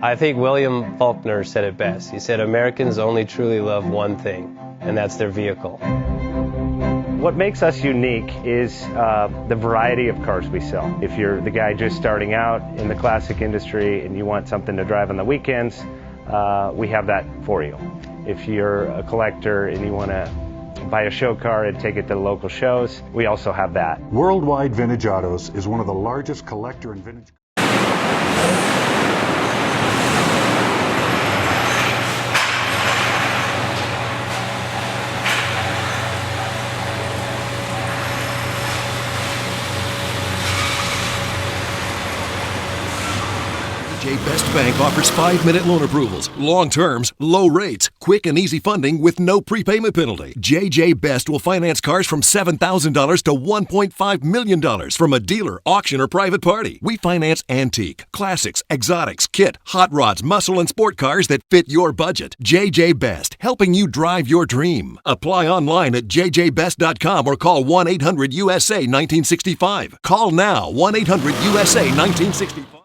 I think William Faulkner said it best. He said, Americans only truly love one thing, and that's their vehicle. What makes us unique is the variety of cars we sell. If you're the guy just starting out in the classic industry and you want something to drive on the weekends, we have that for you. If you're a collector and you want to buy a show car and take it to the local shows, we also have that. Worldwide Vintage Autos is one of the largest collector and vintage. JJ Best Bank offers 5-minute loan approvals, long terms, low rates, quick and easy funding with no prepayment penalty. JJ Best will finance cars from $7,000 to $1.5 million from a dealer, auction, or private party. We finance antique, classics, exotics, kit, hot rods, muscle, and sport cars that fit your budget. JJ Best, helping you drive your dream. Apply online at jjbest.com or call 1-800-USA-1965. Call now, 1-800-USA-1965.